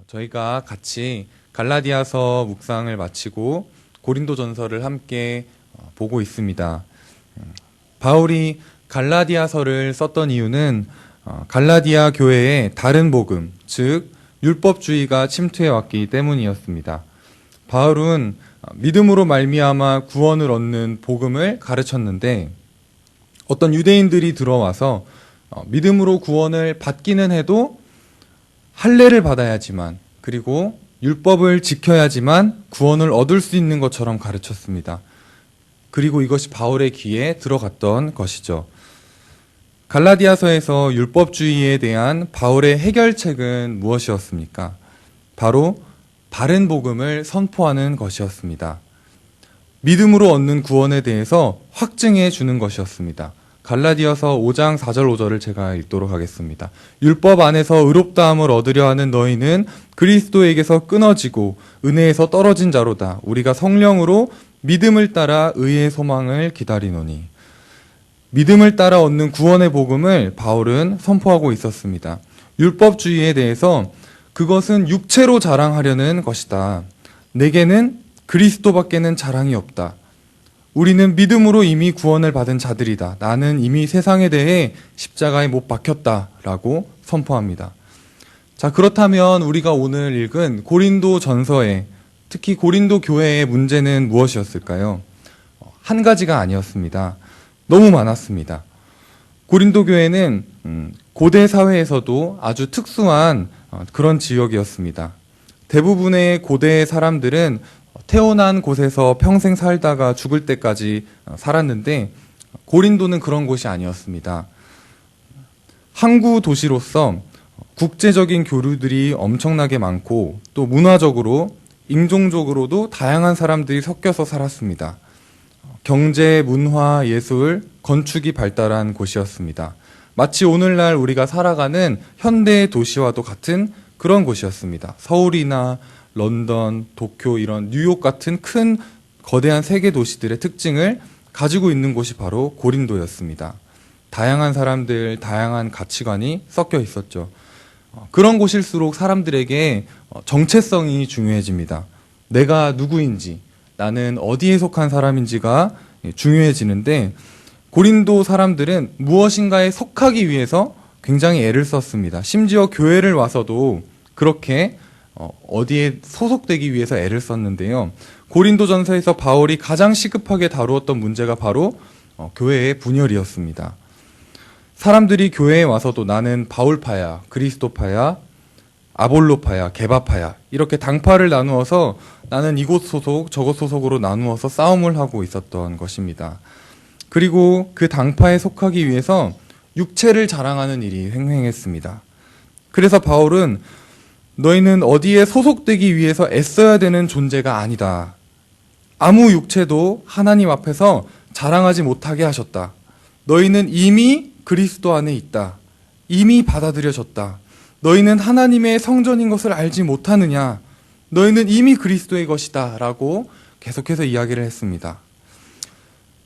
저희가 같이 갈라디아서 묵상을 마치고 고린도전서를 함께 보고 있습니다. 바울이 갈라디아서를 썼던 이유는 갈라디아 교회에 다른 복음, 즉 율법주의가 침투해 왔기 때문이었습니다. 바울은 믿음으로 말미암아 구원을 얻는 복음을 가르쳤는데 어떤 유대인들이 들어와서 믿음으로 구원을 받기는 해도 할례를 받아야지만, 그리고 율법을 지켜야지만 구원을 얻을 수 있는 것처럼 가르쳤습니다. 그리고 이것이 바울의 귀에 들어갔던 것이죠. 갈라디아서에서 율법주의에 대한 바울의 해결책은 무엇이었습니까? 바로 바른 복음을 선포하는 것이었습니다. 믿음으로 얻는 구원에 대해서 확증해 주는 것이었습니다. 갈라디아서 5장 4절 5절을 제가 읽도록 하겠습니다. 율법 안에서 의롭다함을 얻으려 하는 너희는 그리스도에게서 끊어지고 은혜에서 떨어진 자로다. 우리가 성령으로 믿음을 따라 의의 소망을 기다리노니. 믿음을 따라 얻는 구원의 복음을 바울은 선포하고 있었습니다. 율법주의에 대해서 그것은 육체로 자랑하려는 것이다. 내게는 그리스도밖에는 자랑이 없다. 우리는 믿음으로 이미 구원을 받은 자들이다. 나는 이미 세상에 대해 십자가에 못 박혔다. 라고 선포합니다. 자, 그렇다면 우리가 오늘 읽은 고린도 전서에, 특히 고린도 교회의 문제는 무엇이었을까요? 한 가지가 아니었습니다. 너무 많았습니다. 고린도 교회는 고대 사회에서도 아주 특수한 그런 지역이었습니다. 대부분의 고대 사람들은 태어난 곳에서 평생 살다가 죽을 때까지 살았는데 고린도는 그런 곳이 아니었습니다. 항구 도시로서 국제적인 교류들이 엄청나게 많고 또 문화적으로, 인종적으로도 다양한 사람들이 섞여서 살았습니다. 경제, 문화, 예술, 건축이 발달한 곳이었습니다. 마치 오늘날 우리가 살아가는 현대 도시와도 같은 그런 곳이었습니다. 서울이나 런던, 도쿄, 이런 뉴욕 같은 큰 거대한 세계 도시들의 특징을 가지고 있는 곳이 바로 고린도였습니다. 다양한 사람들, 다양한 가치관이 섞여 있었죠. 그런 곳일수록 사람들에게 정체성이 중요해집니다. 내가 누구인지, 나는 어디에 속한 사람인지가 중요해지는데 고린도 사람들은 무엇인가에 속하기 위해서 굉장히 애를 썼습니다. 심지어 교회를 와서도 그렇게 어디에 소속되기 위해서 애를 썼는데요. 고린도전서에서 바울이 가장 시급하게 다루었던 문제가 바로 교회의 분열이었습니다. 사람들이 교회에 와서도 나는 바울파야, 그리스도파야, 아볼로파야, 게바파야, 이렇게 당파를 나누어서 나는 이곳 소속, 저곳 소속으로 나누어서 싸움을 하고 있었던 것입니다. 그리고 그 당파에 속하기 위해서 육체를 자랑하는 일이 횡행했습니다. 그래서 바울은 너희는 어디에 소속되기 위해서 애써야 되는 존재가 아니다. 아무 육체도 하나님 앞에서 자랑하지 못하게 하셨다. 너희는 이미 그리스도 안에 있다. 이미 받아들여졌다. 너희는 하나님의 성전인 것을 알지 못하느냐. 너희는 이미 그리스도의 것이다. 라고 계속해서 이야기를 했습니다.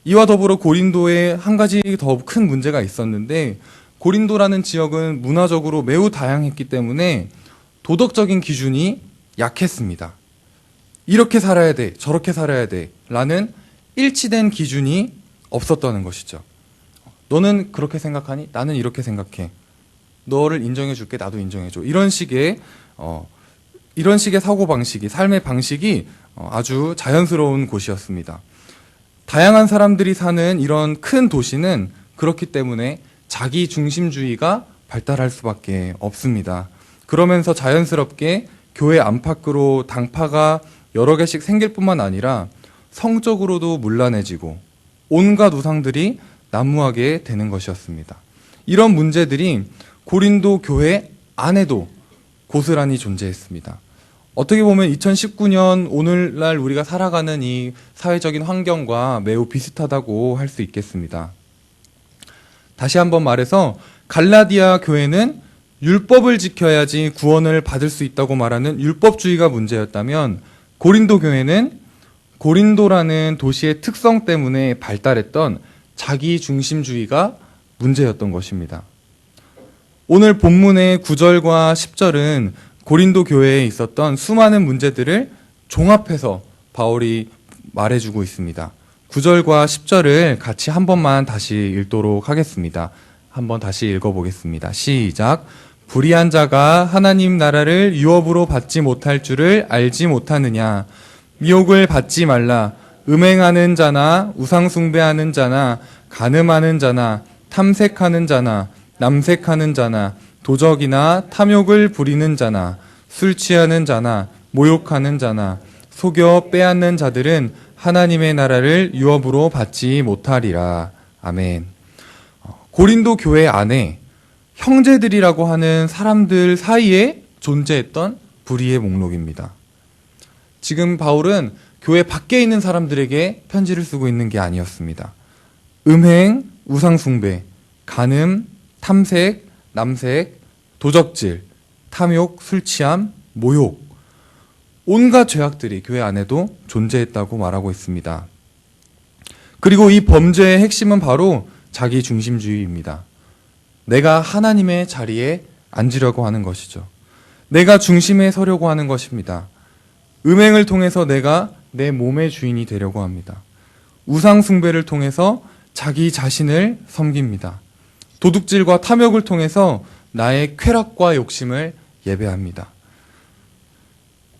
이와 더불어 고린도에 한 가지 더 큰 문제가 있었는데 고린도라는 지역은 문화적으로 매우 다양했기 때문에 도덕적인 기준이 약했습니다. 이렇게 살아야 돼, 저렇게 살아야 돼 라는 일치된 기준이 없었다는 것이죠. 너는 그렇게 생각하니? 나는 이렇게 생각해. 너를 인정해 줄게, 나도 인정해 줘. 이런 식의 사고방식이, 삶의 방식이 아주 자연스러운 곳이었습니다. 다양한 사람들이 사는 이런 큰 도시는 그렇기 때문에 자기 중심주의가 발달할 수밖에 없습니다. 그러면서 자연스럽게 교회 안팎으로 당파가 여러 개씩 생길 뿐만 아니라 성적으로도 문란해지고 온갖 우상들이 난무하게 되는 것이었습니다. 이런 문제들이 고린도 교회 안에도 고스란히 존재했습니다. 어떻게 보면 2019년 오늘날 우리가 살아가는 이 사회적인 환경과 매우 비슷하다고 할 수 있겠습니다. 다시 한번 말해서 갈라디아 교회는 율법을 지켜야지 구원을 받을 수 있다고 말하는 율법주의가 문제였다면 고린도 교회는 고린도라는 도시의 특성 때문에 발달했던 자기중심주의가 문제였던 것입니다. 오늘 본문의 9절과 10절은 고린도 교회에 있었던 수많은 문제들을 종합해서 바울이 말해주고 있습니다. 9절과 10절을 같이 한 번만 다시 읽도록 하겠습니다. 한번 다시 읽어보겠습니다. 시작. 불의한 자가 하나님 나라를 유업으로 받지 못할 줄을 알지 못하느냐. 미혹을 받지 말라. 음행하는 자나 우상숭배하는 자나 간음하는 자나 탐색하는 자나 남색하는 자나 도적이나 탐욕을 부리는 자나 술 취하는 자나 모욕하는 자나 속여 빼앗는 자들은 하나님의 나라를 유업으로 받지 못하리라. 아멘. 고린도 교회 안에 형제들이라고 하는 사람들 사이에 존재했던 불의의 목록입니다. 지금 바울은 교회 밖에 있는 사람들에게 편지를 쓰고 있는 게 아니었습니다. 음행, 우상숭배, 간음, 탐색, 남색, 도적질, 탐욕, 술취함, 모욕, 온갖 죄악들이 교회 안에도 존재했다고 말하고 있습니다. 그리고 이 범죄의 핵심은 바로 자기 중심주의입니다. 내가 하나님의 자리에 앉으려고 하는 것이죠. 내가 중심에 서려고 하는 것입니다. 음행을 통해서 내가 내 몸의 주인이 되려고 합니다. 우상숭배를 통해서 자기 자신을 섬깁니다. 도둑질과 탐욕을 통해서 나의 쾌락과 욕심을 예배합니다.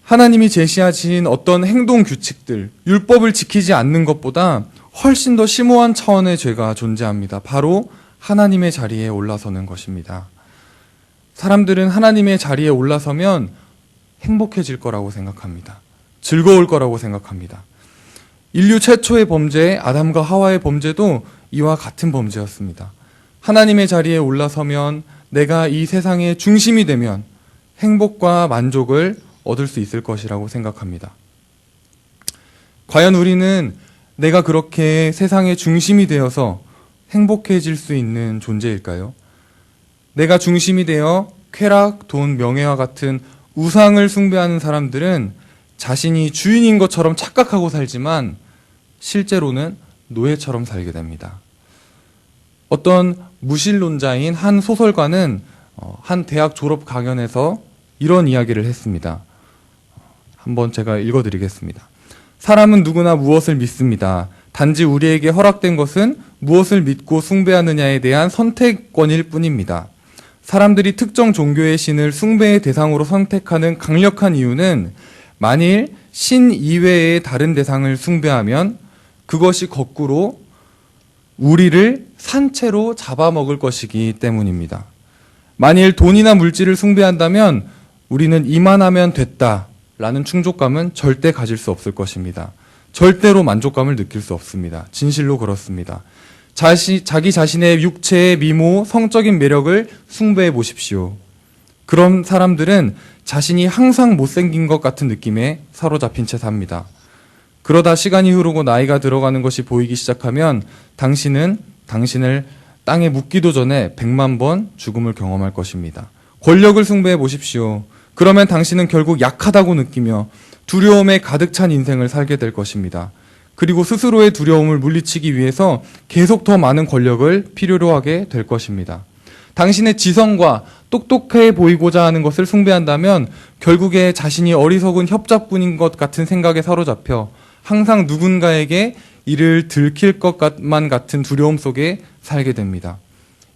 하나님이 제시하신 어떤 행동 규칙들, 율법을 지키지 않는 것보다 훨씬 더 심오한 차원의 죄가 존재합니다. 바로 하나님의 자리에 올라서는 것입니다. 사람들은 하나님의 자리에 올라서면 행복해질 거라고 생각합니다. 즐거울 거라고 생각합니다. 인류 최초의 범죄, 아담과 하와의 범죄도 이와 같은 범죄였습니다. 하나님의 자리에 올라서면 내가 이 세상의 중심이 되면 행복과 만족을 얻을 수 있을 것이라고 생각합니다. 과연 우리는 내가 그렇게 세상의 중심이 되어서 행복해질 수 있는 존재일까요? 내가 중심이 되어 쾌락, 돈, 명예와 같은 우상을 숭배하는 사람들은 자신이 주인인 것처럼 착각하고 살지만 실제로는 노예처럼 살게 됩니다. 어떤 무신론자인 한 소설가는 한 대학 졸업 강연에서 이런 이야기를 했습니다. 한번 제가 읽어드리겠습니다. 사람은 누구나 무엇을 믿습니다. 단지 우리에게 허락된 것은 무엇을 믿고 숭배하느냐에 대한 선택권일 뿐입니다. 사람들이 특정 종교의 신을 숭배의 대상으로 선택하는 강력한 이유는 만일 신 이외의 다른 대상을 숭배하면 그것이 거꾸로 우리를 산채로 잡아먹을 것이기 때문입니다. 만일 돈이나 물질을 숭배한다면 우리는 이만하면 됐다라는 충족감은 절대 가질 수 없을 것입니다. 절대로 만족감을 느낄 수 없습니다. 진실로 그렇습니다. 자기 자신의 육체의 미모, 성적인 매력을 숭배해 보십시오. 그런 사람들은 자신이 항상 못생긴 것 같은 느낌에 사로잡힌 채 삽니다. 그러다 시간이 흐르고 나이가 들어가는 것이 보이기 시작하면 당신은 당신을 땅에 묻기도 전에 100만 번 죽음을 경험할 것입니다. 권력을 숭배해 보십시오. 그러면 당신은 결국 약하다고 느끼며 두려움에 가득 찬 인생을 살게 될 것입니다. 그리고 스스로의 두려움을 물리치기 위해서 계속 더 많은 권력을 필요로 하게 될 것입니다. 당신의 지성과 똑똑해 보이고자 하는 것을 숭배한다면 결국에 자신이 어리석은 협잡꾼인 것 같은 생각에 사로잡혀 항상 누군가에게 이를 들킬 것만 같은 두려움 속에 살게 됩니다.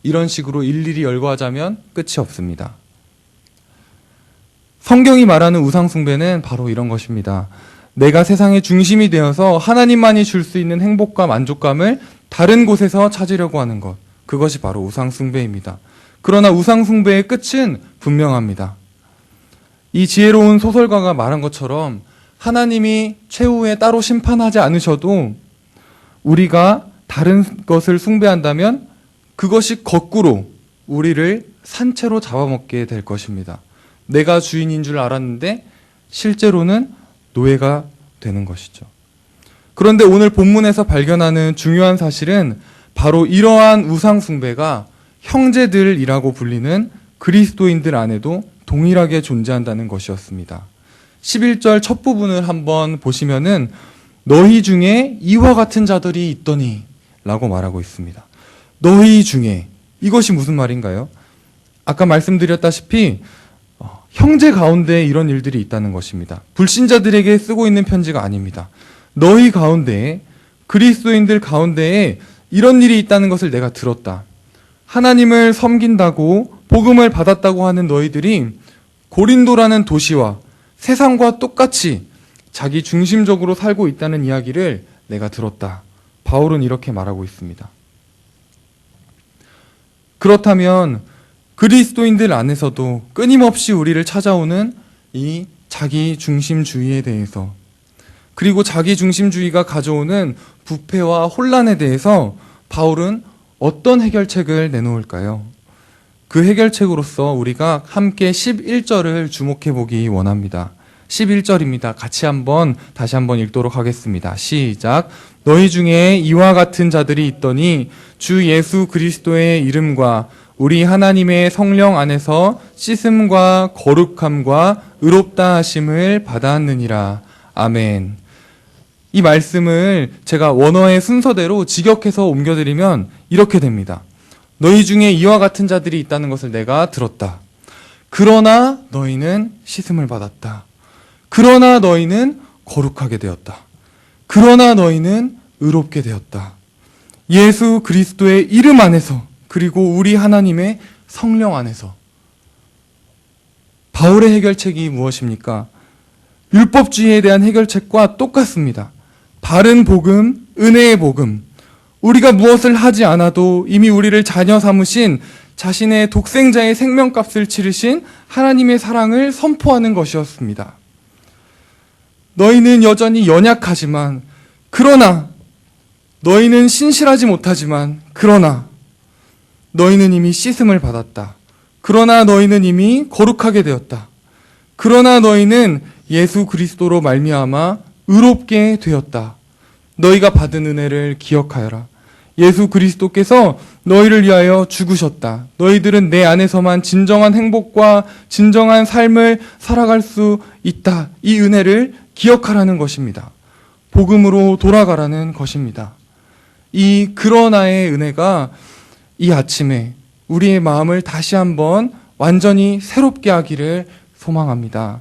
이런 식으로 일일이 열거하자면 끝이 없습니다. 성경이 말하는 우상숭배는 바로 이런 것입니다. 내가 세상의 중심이 되어서 하나님만이 줄 수 있는 행복과 만족감을 다른 곳에서 찾으려고 하는 것. 그것이 바로 우상숭배입니다. 그러나 우상숭배의 끝은 분명합니다. 이 지혜로운 소설가가 말한 것처럼 하나님이 최후에 따로 심판하지 않으셔도 우리가 다른 것을 숭배한다면 그것이 거꾸로 우리를 산채로 잡아먹게 될 것입니다. 내가 주인인 줄 알았는데 실제로는 노예가 되는 것이죠. 그런데 오늘 본문에서 발견하는 중요한 사실은 바로 이러한 우상숭배가 형제들이라고 불리는 그리스도인들 안에도 동일하게 존재한다는 것이었습니다. 11절 첫 부분을 한번 보시면은 너희 중에 이와 같은 자들이 있더니 라고 말하고 있습니다. 너희 중에, 이것이 무슨 말인가요? 아까 말씀드렸다시피 형제 가운데 이런 일들이 있다는 것입니다. 불신자들에게 쓰고 있는 편지가 아닙니다. 너희 가운데에, 그리스도인들 가운데에 이런 일이 있다는 것을 내가 들었다. 하나님을 섬긴다고 복음을 받았다고 하는 너희들이 고린도라는 도시와 세상과 똑같이 자기 중심적으로 살고 있다는 이야기를 내가 들었다. 바울은 이렇게 말하고 있습니다. 그렇다면 그리스도인들 안에서도 끊임없이 우리를 찾아오는 이 자기 중심주의에 대해서, 그리고 자기 중심주의가 가져오는 부패와 혼란에 대해서 바울은 어떤 해결책을 내놓을까요? 그 해결책으로서 우리가 함께 11절을 주목해 보기 원합니다. 11절입니다. 다시 한번 읽도록 하겠습니다. 시작. 너희 중에 이와 같은 자들이 있더니 주 예수 그리스도의 이름과 우리 하나님의 성령 안에서 씻음과 거룩함과 의롭다 하심을 받았느니라. 아멘. 이 말씀을 제가 원어의 순서대로 직역해서 옮겨드리면 이렇게 됩니다. 너희 중에 이와 같은 자들이 있다는 것을 내가 들었다. 그러나 너희는 씻음을 받았다. 그러나 너희는 거룩하게 되었다. 그러나 너희는 의롭게 되었다. 예수 그리스도의 이름 안에서, 그리고 우리 하나님의 성령 안에서. 바울의 해결책이 무엇입니까? 율법주의에 대한 해결책과 똑같습니다. 바른 복음, 은혜의 복음. 우리가 무엇을 하지 않아도 이미 우리를 자녀 삼으신 자신의 독생자의 생명값을 치르신 하나님의 사랑을 선포하는 것이었습니다. 너희는 여전히 연약하지만, 그러나 너희는 신실하지 못하지만, 그러나 너희는 이미 씻음을 받았다. 그러나 너희는 이미 거룩하게 되었다. 그러나 너희는 예수 그리스도로 말미암아 의롭게 되었다. 너희가 받은 은혜를 기억하여라. 예수 그리스도께서 너희를 위하여 죽으셨다. 너희들은 내 안에서만 진정한 행복과 진정한 삶을 살아갈 수 있다. 이 은혜를 기억하라는 것입니다. 복음으로 돌아가라는 것입니다. 이 그러나의 은혜가 이 아침에 우리의 마음을 다시 한번 완전히 새롭게 하기를 소망합니다.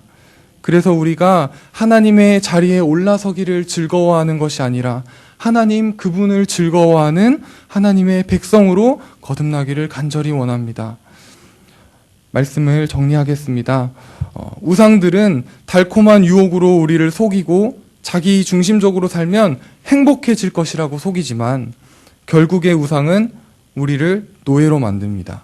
그래서 우리가 하나님의 자리에 올라서기를 즐거워하는 것이 아니라 하나님 그분을 즐거워하는 하나님의 백성으로 거듭나기를 간절히 원합니다. 말씀을 정리하겠습니다. 우상들은 달콤한 유혹으로 우리를 속이고 자기 중심적으로 살면 행복해질 것이라고 속이지만 결국의 우상은 우리를 노예로 만듭니다.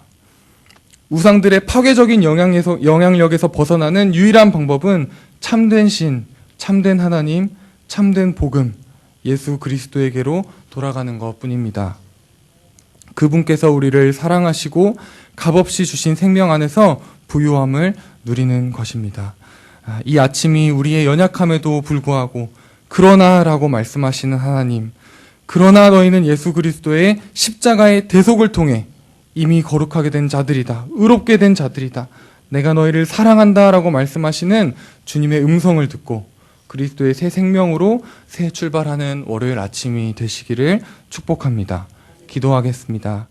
우상들의 파괴적인 영향력에서 벗어나는 유일한 방법은 참된 신, 참된 하나님, 참된 복음, 예수 그리스도에게로 돌아가는 것뿐입니다. 그분께서 우리를 사랑하시고 값없이 주신 생명 안에서 부유함을 누리는 것입니다. 이 아침이 우리의 연약함에도 불구하고 그러나라고 말씀하시는 하나님, 그러나 너희는 예수 그리스도의 십자가의 대속을 통해 이미 거룩하게 된 자들이다. 의롭게 된 자들이다. 내가 너희를 사랑한다 라고 말씀하시는 주님의 음성을 듣고 그리스도의 새 생명으로 새 출발하는 월요일 아침이 되시기를 축복합니다. 기도하겠습니다.